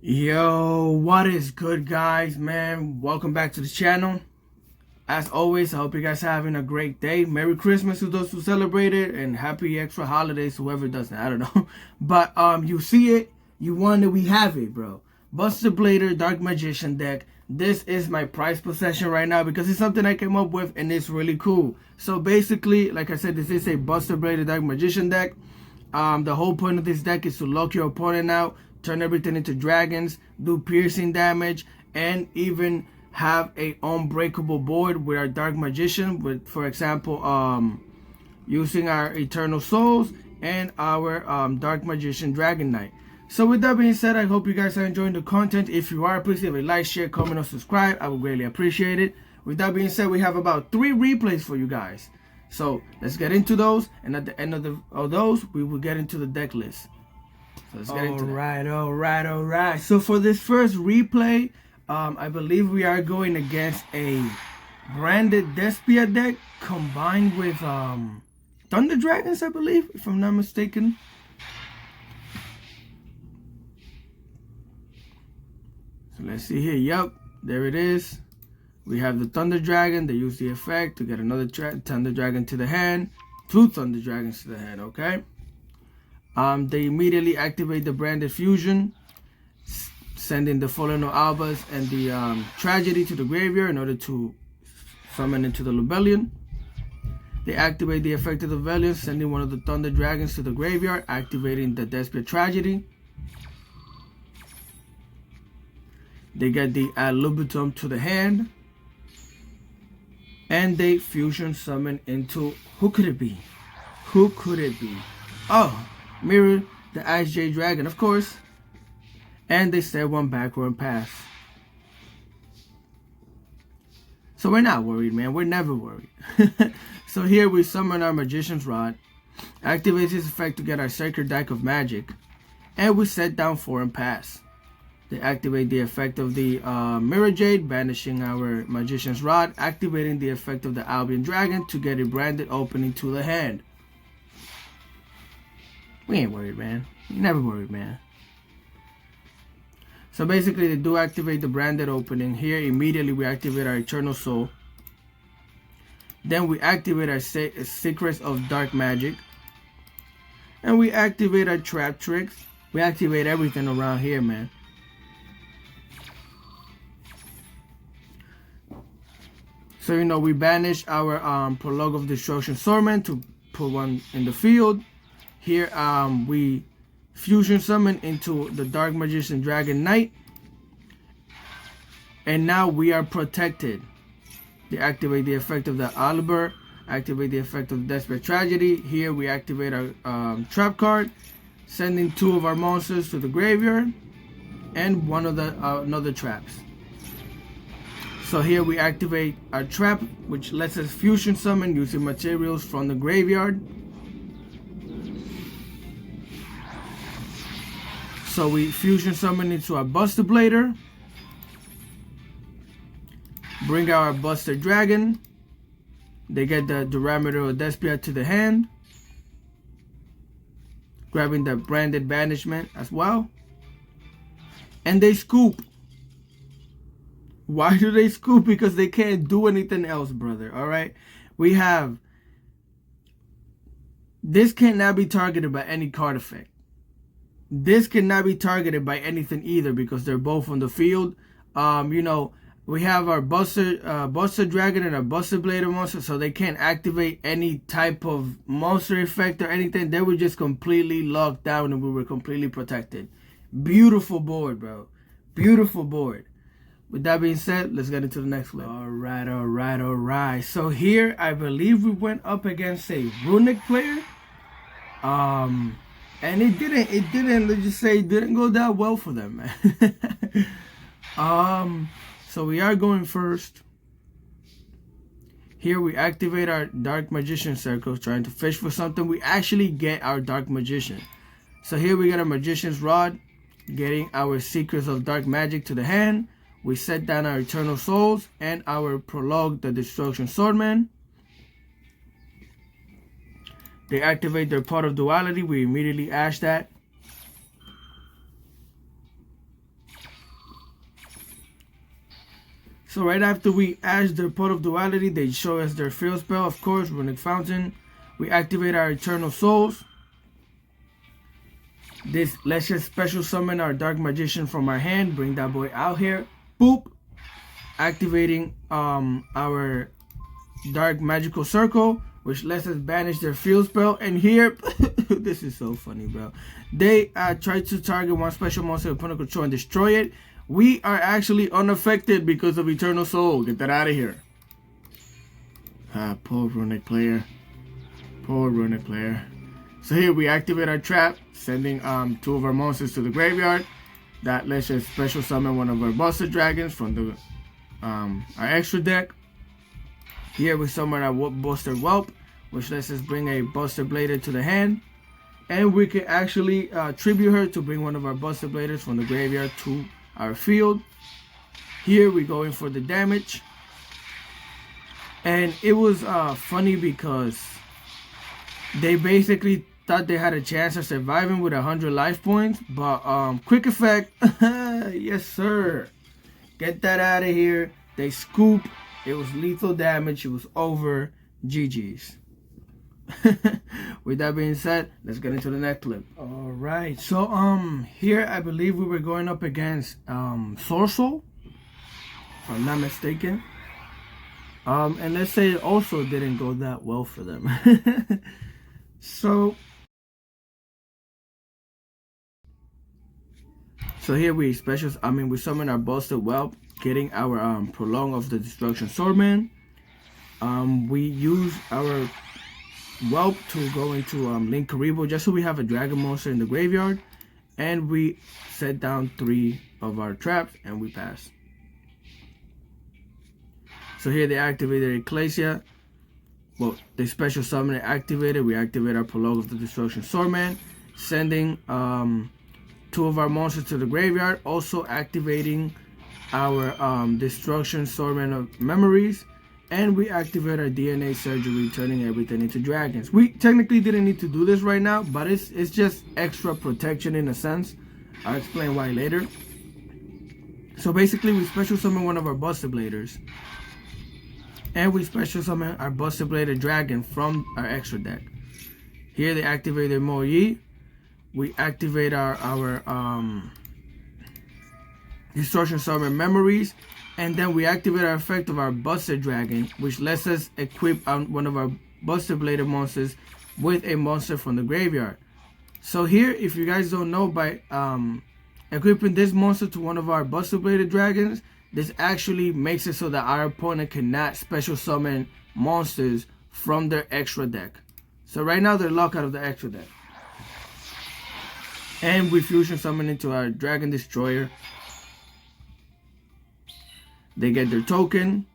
Yo, what is good, guys, man? Welcome back to the channel. As always, I hope you guys are having a great day. Merry Christmas to those who celebrate it, and happy extra holidays to whoever doesn't. I don't know. But you see it, you wonder, we have it, bro. Buster Blader Dark Magician deck. This is my prized possession right now because it's something I came up with and it's really cool. So basically, like I said, this is a Buster Blader Dark Magician deck. The whole point of this deck is to lock your opponent out, turn everything into dragons, do piercing damage, and even have a unbreakable board with our Dark Magician, with, for example, using our Eternal Souls and our Dark Magician Dragon Knight. So with that being said, I hope you guys are enjoying the content. If you are, please leave a like, share, comment, or subscribe. I would greatly appreciate it. With that being said, we have about 3 replays for you guys. So let's get into those, and at the end of those, we will get into the deck list. So let's get into that. All right. So for this first replay, I believe we are going against a branded Despia deck combined with Thunder Dragons, I believe, if I'm not mistaken. So let's see here. Yep, there it is. We have the Thunder Dragon. They use the effect to get another Thunder Dragon to the hand. 2 Thunder Dragons to the hand, okay? They immediately activate the branded fusion, sending the Fallen Albas and the Tragedy to the graveyard in order to summon into the Rebellion. They activate the effect of the Rebellion, sending one of the Thunder Dragons to the graveyard, activating the Despia Tragedy. They get the Ad Libitum to the hand. And they fusion summon into, who could it be? Who could it be? Oh, Mirror, the Ice Jade Dragon, of course. And they step 1 backward pass. So we're not worried, man. We're never worried. So here we summon our Magician's Rod, activate his effect to get our Sacred Deck of Magic, and we set down 4 and pass. They activate the effect of the Mirror Jade, banishing our Magician's Rod, activating the effect of the Albion Dragon to get a branded opening to the hand. We ain't worried, man. Never worried, man. So basically, they do activate the branded opening. Here, immediately we activate our Eternal Soul. Then we activate our Secrets of Dark Magic. And we activate our Trap Tricks. We activate everything around here, man. So, you know, we banish our Prologue of Destruction Swordman to put 1 in the field. Here, we fusion summon into the Dark Magician Dragon Knight. And now we are protected. They activate the effect of the Aliber, activate the effect of the Despia Tragedy. Here, we activate our trap card, sending 2 of our monsters to the graveyard and 1 of the another traps. So here we activate our trap, which lets us fusion summon using materials from the graveyard. So we fusion summon into our Buster Blader. Bring our Buster Dragon. They get the Diameter of Despia to the hand. Grabbing the branded banishment as well. And they scoop. Why do they scoop? Because they can't do anything else, brother. Alright? We have... This cannot be targeted by any card effect. This cannot be targeted by anything either because they're both on the field. You know, we have our Buster Dragon and our Buster Blader monster, so they can't activate any type of monster effect or anything. They were just completely locked down and we were completely protected. Beautiful board, bro. Beautiful board. With that being said, let's get into the next one. All right. So here, I believe we went up against a Runick player. And it didn't, let's just say, it didn't go that well for them, man. So we are going first. Here we activate our Dark Magician Circle, trying to fish for something. We actually get our Dark Magician. So here we got a Magician's Rod, getting our Secrets of Dark Magic to the hand. We set down our Eternal Souls and our Prologue the Destruction Swordman. They activate their Pot of Duality. We immediately ash that. So right after we ash their Pot of Duality, they show us their field spell, of course, Runick Fountain. We activate our Eternal Souls. This let's just special summon our Dark Magician from our hand. Bring that boy out here. Boop. Activating our Dark Magical Circle, which lets us banish their field spell. And here, this is so funny, bro. They try to target one special monster with opponent control and destroy it. We are actually unaffected because of Eternal Soul. Get that out of here. Poor Runick player. Poor Runick player. So here we activate our trap, sending 2 of our monsters to the graveyard. That lets us special summon one of our Buster Dragons from the our extra deck. Here we summon our Buster Whelp, which lets us bring a Buster Blader to the hand. And we can actually tribute her to bring one of our Buster Bladers from the graveyard to our field. Here we go in for the damage. And it was funny because they basically thought they had a chance of surviving with 100 life points. But quick effect. Yes, sir. Get that out of here. They scoop. It was lethal damage. It was over. GG's. With that being said, let's get into the next clip. Alright, so here I believe we were going up against Sorcerer, if I'm not mistaken. And let's say it also didn't go that well for them. So here we summon our Busted Whelp, getting our Prolong of the Destruction Swordman. We use our Whelp to go into Link Karibo just so we have a dragon monster in the graveyard, and we set down 3 of our traps and we pass. So here they activated Ecclesia. Well, they special summon it activated. We activate our Prologue of the Destruction Swordman, sending 2 of our monsters to the graveyard, also activating our Destruction Swordman of Memories. And we activate our DNA Surgery, turning everything into dragons. We technically didn't need to do this right now, but it's just extra protection in a sense. I'll explain why later. So basically, we special summon one of our Buster Bladers. And we special summon our Buster Blader Dragon from our extra deck. Here they activate their Mo Yi. We activate our Distortion Summon Memories. And then we activate our effect of our Buster Dragon, which lets us equip one of our Buster Blader monsters with a monster from the graveyard. So here, if you guys don't know, by equipping this monster to one of our Buster Blader Dragons, this actually makes it so that our opponent cannot special summon monsters from their extra deck. So right now they're locked out of the extra deck. And we fusion summon into our Dragon Destroyer. They get their token.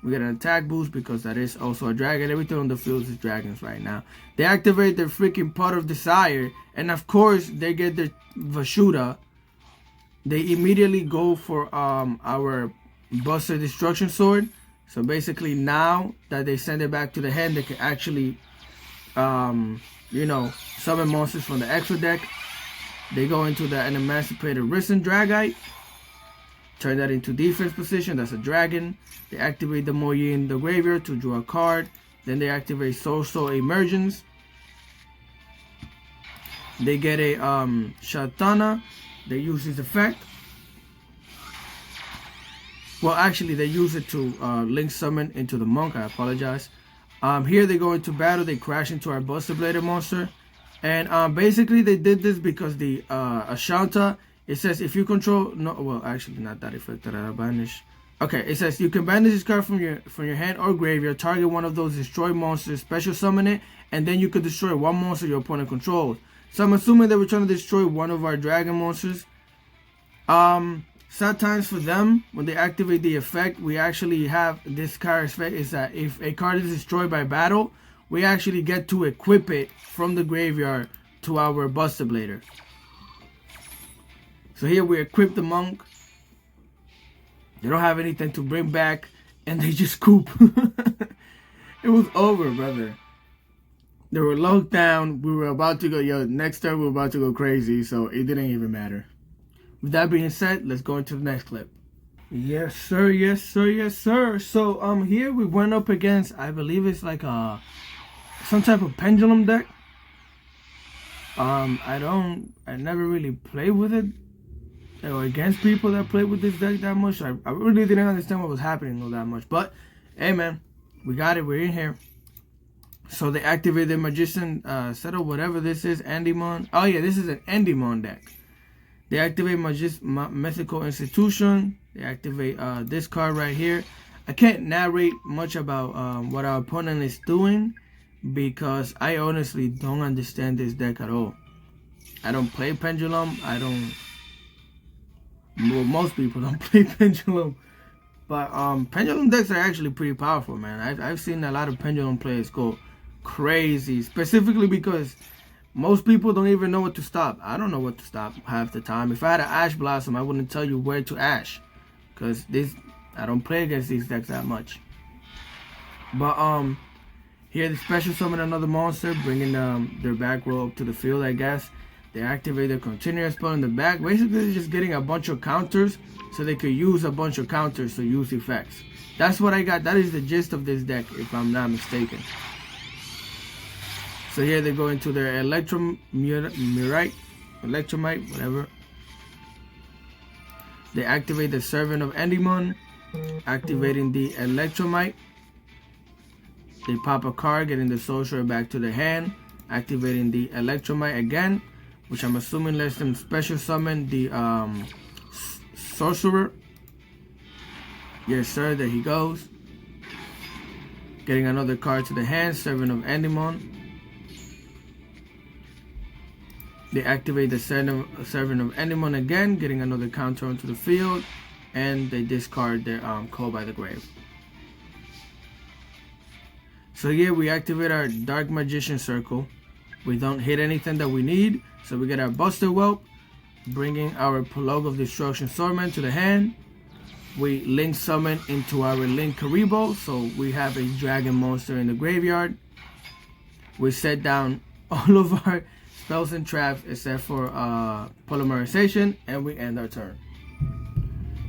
We get an attack boost because that is also a dragon. Everything on the field is dragons right now. They activate their freaking Pot of Desire. And of course, they get their Vashuda. They immediately go for our Buster Destruction Sword. So basically now that they send it back to the hand, they can actually, summon monsters from the extra deck. They go into an Emancipated Risen Dragite. Turn that into defense position. That's a dragon. They activate the Mo Yi in the graveyard to draw a card. Then they activate Soul Emergence. They get a Shatana. They use his effect. Well, actually, they use it to link summon into the monk. I apologize. Here they go into battle. They crash into our Buster Blader monster. And basically, they did this because the Ashanta, it says if you control, actually not that effect that I banish. Okay, it says you can banish this card from your hand or graveyard, target one of those destroy monsters, special summon it, and then you could destroy one monster your opponent controls. So I'm assuming they were trying to destroy one of our dragon monsters. Sad times for them, when they activate the effect, we actually have this card's effect is that if a card is destroyed by battle, we actually get to equip it from the graveyard to our Buster Blader. So here we equip the monk. They don't have anything to bring back, and they just scoop. It was over, brother. They were locked down. We were about to go, next turn we were about to go crazy, so it didn't even matter. With that being said, let's go into the next clip. Yes, sir. Yes, sir. Yes, sir. So here we went up against, I believe it's like some type of pendulum deck. I never really played with it or against people that played with this deck that much. I really didn't understand what was happening all that much. But hey, man, we got it. We're in here. So they activate the Magician set of whatever this is, Endymion. Oh yeah, this is an Endymion deck. They activate Mythical Institution. They activate this card right here. I can't narrate much about what our opponent is doing because I honestly don't understand this deck at all. I don't play Pendulum. Well, most people don't play Pendulum. But Pendulum decks are actually pretty powerful, man. I've seen a lot of Pendulum players go crazy, specifically because most people don't even know what to stop. I don't know what to stop half the time. If I had an Ash Blossom, I wouldn't tell you where to Ash, because I don't play against these decks that much. But here they special summon another monster, bringing their back row up to the field, I guess. They activate their continuous spell in the back. Basically, they're just getting a bunch of counters so they could use a bunch of counters to use effects. That's what I got. That is the gist of this deck, if I'm not mistaken. So here they go into their Electromite, whatever. They activate the Servant of Endymion, activating the Electromite. They pop a card, getting the Sorcerer back to their hand, activating the Electromite again, which I'm assuming lets them special summon the Sorcerer. Yes, sir, there he goes. Getting another card to the hand, Servant of Endymion. They activate the Servant of Endymion again, getting another counter onto the field, and they discard their Call by the Grave. So here we activate our Dark Magician Circle. We don't hit anything that we need, so we get our Buster Whelp, bringing our Prologue of Destruction Swordman to the hand. We Link Summon into our Link Karibo, so we have a dragon monster in the graveyard. We set down all of our spells and traps except for polymerization, and we end our turn.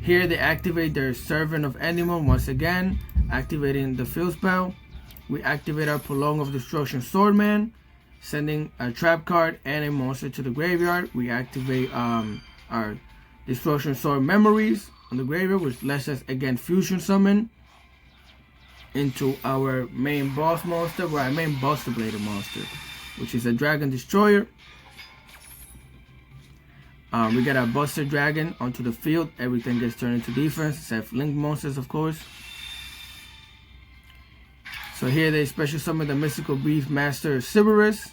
Here they activate their Servant of Endymion once again, activating the field spell. We activate our Prolong of Destruction Swordman, sending a trap card and a monster to the graveyard. We activate our Destruction Sword Memories on the graveyard, which lets us again fusion summon into our main boss monster, or our main Buster Blader monster, which is a Dragon Destroyer. We get our Buster Dragon onto the field. Everything gets turned into defense, except Link monsters, of course. So here they special summon the Mystical Beast Master Cerberus.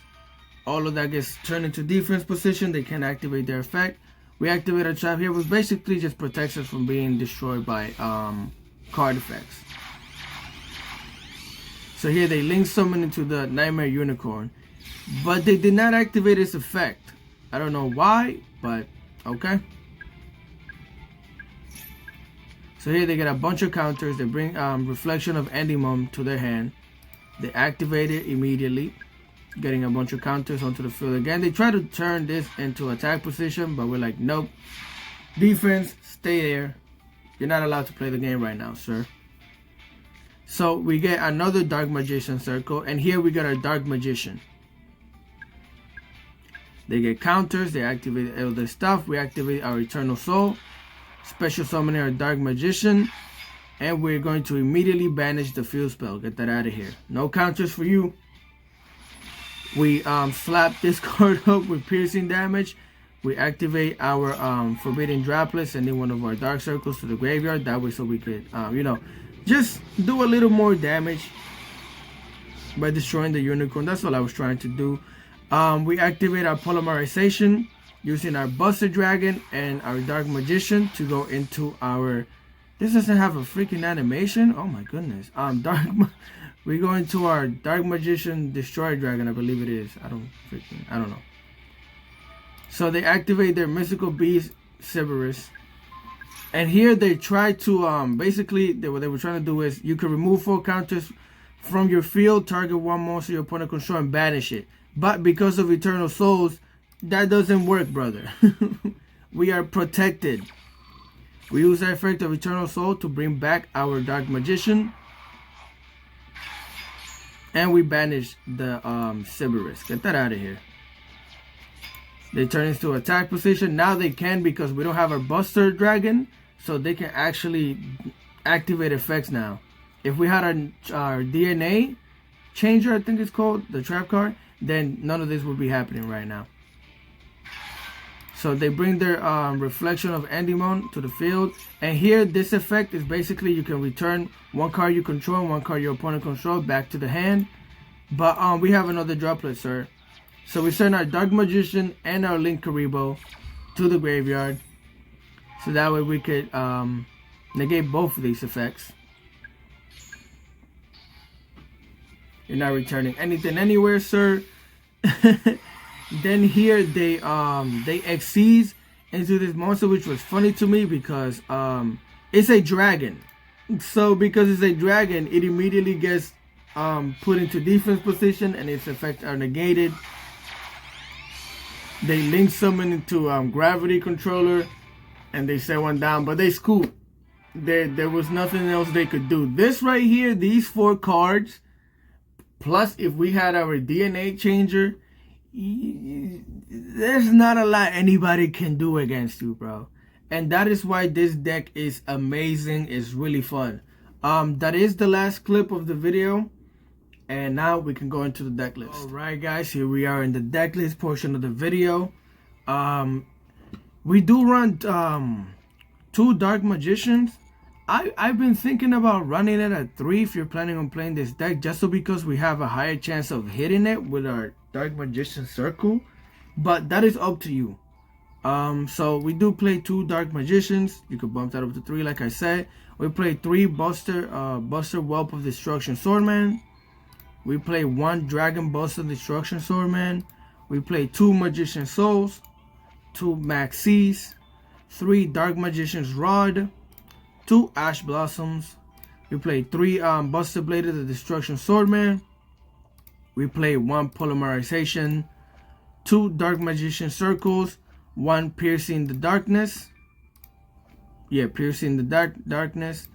All of that gets turned into defense position. They can activate their effect. We activate a trap here, which basically just protects us from being destroyed by card effects. So here they Link Summon into the Nightmare Unicorn, but they did not activate its effect. I don't know why, but okay. So here they get a bunch of counters. They bring Reflection of Endymion to their hand. They activate it immediately, getting a bunch of counters onto the field again. They try to turn this into attack position, but we're like, nope. Defense, stay there. You're not allowed to play the game right now, sir. So we get another Dark Magician Circle, and here we get our Dark Magician. They get counters. They activate all their stuff. We activate our Eternal Soul, special summon our Dark Magician, and we're going to immediately banish the field spell. Get that out of here. No counters for you. We slap this card up with piercing damage. We activate our Forbidden Droplet, sending one of our Dark Circles to the graveyard. That way, so we could, just do a little more damage by destroying the unicorn. That's all I was trying to do. We activate our polymerization using our Buster Dragon and our Dark Magician to go into our... This doesn't have a freaking animation. Oh my goodness. We go into our Dark Magician Destroy Dragon, I believe it is. I don't know. So they activate their Mystical Beast Cerberus. And here they try to, basically, what they were trying to do is, you can remove 4 counters from your field, target one monster your opponent controls, and banish it. But because of Eternal Souls, that doesn't work, brother. We are protected. We use the effect of Eternal Soul to bring back our Dark Magician. And we banish the Cerberus. Get that out of here. They turn into attack position. Now they can, because we don't have our Buster Dragon, so they can actually activate effects now. If we had our DNA changer, I think it's called, the trap card, then none of this would be happening right now. So they bring their reflection of Endymion to the field. And here, this effect is basically you can return one card you control and one card your opponent controls back to the hand. But we have another droplet, sir. So we send our Dark Magician and our Link Karibo to the graveyard. So that way we could negate both of these effects. You're not returning anything anywhere, sir. Then here they exceed into this monster, which was funny to me because it's a dragon. So because it's a dragon, it immediately gets put into defense position and its effects are negated. They link summon into gravity controller and they set one down, but they scoop. There was nothing else they could do. This right here, these 4 cards, plus if we had our DNA changer, there's not a lot anybody can do against you, bro. And that is why this deck is amazing. It's really fun. That is the last clip of the video, and now we can go into the deck list. All right, guys, here we are in the deck list portion of the video. We do run 2 Dark Magicians. I've been thinking about running it at 3 if you're planning on playing this deck, just so because we have a higher chance of hitting it with our Dark Magician circle, but that is up to you. So we do play 2 Dark Magicians. You could bump that up to 3, like I said. We play 3 Buster Whelp of Destruction Swordman. We play 1 Dragon Buster Destruction Swordman. We play 2 Magician Souls, 2 Maxis, 3 Dark Magician's Rod, 2 Ash Blossoms. We play 3 Buster Blade of the Destruction Swordman. We play 1 Polymerization, 2 Dark Magician Circles, 1 Piercing the Darkness. Yeah, Piercing the Darkness.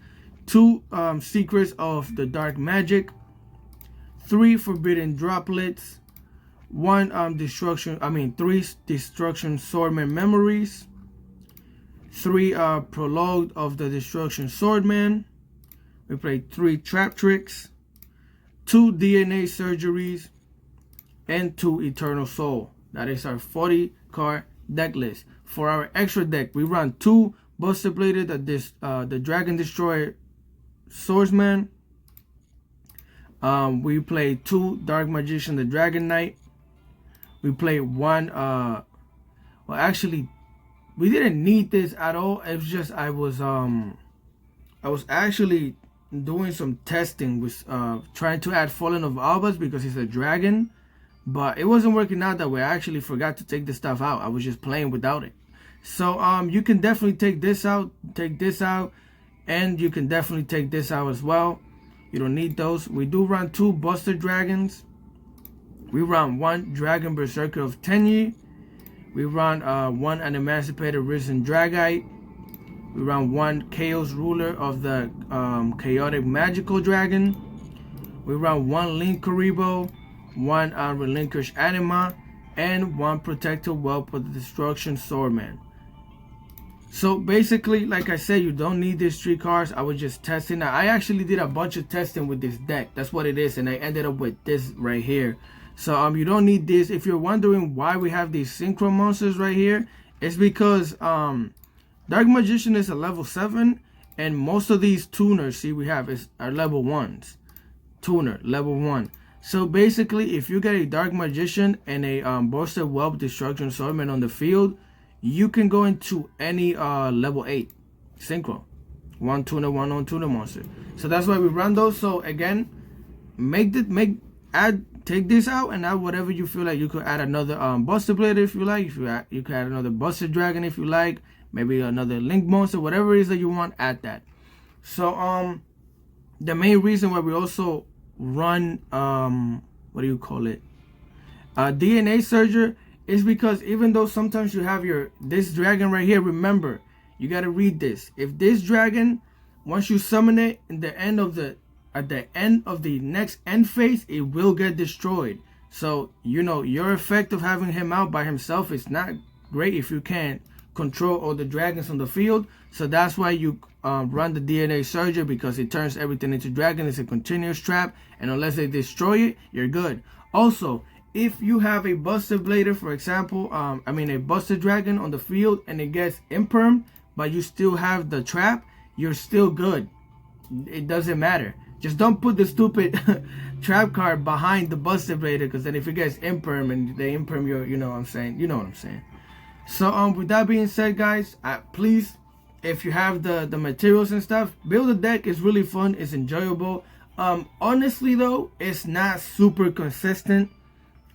2 Secrets of the Dark Magic. 3 Forbidden Droplets. 3 Destruction Swordman Memories. 3 Prologue of the Destruction Swordman. We play 3 Trap Tricks, 2 DNA Surgeries, and 2 Eternal Soul. That is our 40 card deck list. For our extra deck, we run 2 Buster Bladed, the Dragon Destroyer Swordsman. We play 2 Dark Magician, the Dragon Knight. We play 1, well, actually, we didn't need this at all. It was just I was actually doing some testing with trying to add Fallen of Albas because he's a dragon, but it wasn't working out that way. I actually forgot to take this stuff out. I was just playing without it. So you can definitely take this out, and you can definitely take this out as well. You don't need those. We do run 2 Buster Dragons. We run 1 Dragon Berserker of Tenyi. We run 1 Unemancipated Risen Dragite. We run 1 Chaos Ruler of the Chaotic Magical Dragon. We run 1 Link Karibo, 1 Relinquished Anima, and 1 Protective Whelp of the Destruction Swordman. So basically, like I said, you don't need these 3 cards. I was just testing. I actually did a bunch of testing with this deck. That's what it is, and I ended up with this right here. So you don't need this. If you're wondering why we have these Synchro monsters right here, it's because Dark Magician is a level 7, and most of these tuners, we have are level 1s. Tuner, level 1. So basically, if you get a Dark Magician and a Buster Whelp Destruction Swordman on the field, you can go into any level 8 Synchro. 1 tuner, 1 on-tuner monster. So that's why we run those. So again, take this out and add whatever you feel like. You could add another Buster Blade if you like. You could add another Buster Dragon if you like. Maybe another Link monster, whatever it is that you want, add that. So the main reason why we also run what do you call it? DNA Surger is because even though sometimes you have this dragon right here, remember you gotta read this. If this dragon, once you summon it at the end of the next end phase, it will get destroyed. So your effect of having him out by himself is not great if you can't control all the dragons on the field. So that's why you run the DNA Surger, because it turns everything into dragon. It's a continuous trap, and unless they destroy it, you're good. Also, if you have a busted blader, for example, a busted dragon on the field and it gets imperm, but you still have the trap, you're still good. It doesn't matter. Just don't put the stupid trap card behind the busted blader, because then if it gets imperm and they imperm your, you know what I'm saying. So with that being said, guys, please, if you have the materials and stuff, build a deck. It's really fun. It's enjoyable. Honestly though, it's not super consistent.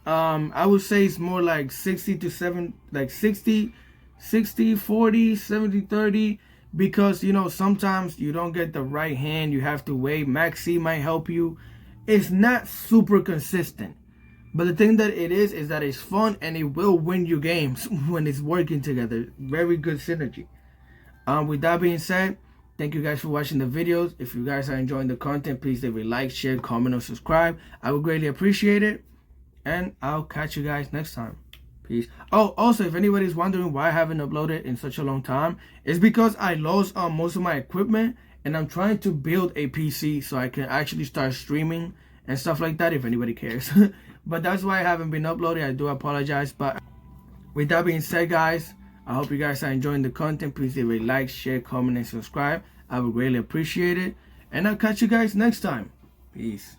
I would say it's more like 60 to 7, like 60 40, 70 30, because sometimes you don't get the right hand. You have to wait. Maxi might help you. It's not super consistent. But the thing that it is that it's fun, and it will win you games when it's working together. Very good synergy. With that being said, thank you guys for watching the videos. If you guys are enjoying the content, please leave a like, share, comment, or subscribe. I would greatly appreciate it. And I'll catch you guys next time. Peace. Oh, also, if anybody's wondering why I haven't uploaded in such a long time, it's because I lost most of my equipment, and I'm trying to build a PC so I can actually start streaming and stuff like that, if anybody cares. But that's why I haven't been uploading. I do apologize. But with that being said, guys, I hope you guys are enjoying the content. Please leave a like, share, comment, and subscribe. I would greatly appreciate it. And I'll catch you guys next time. Peace.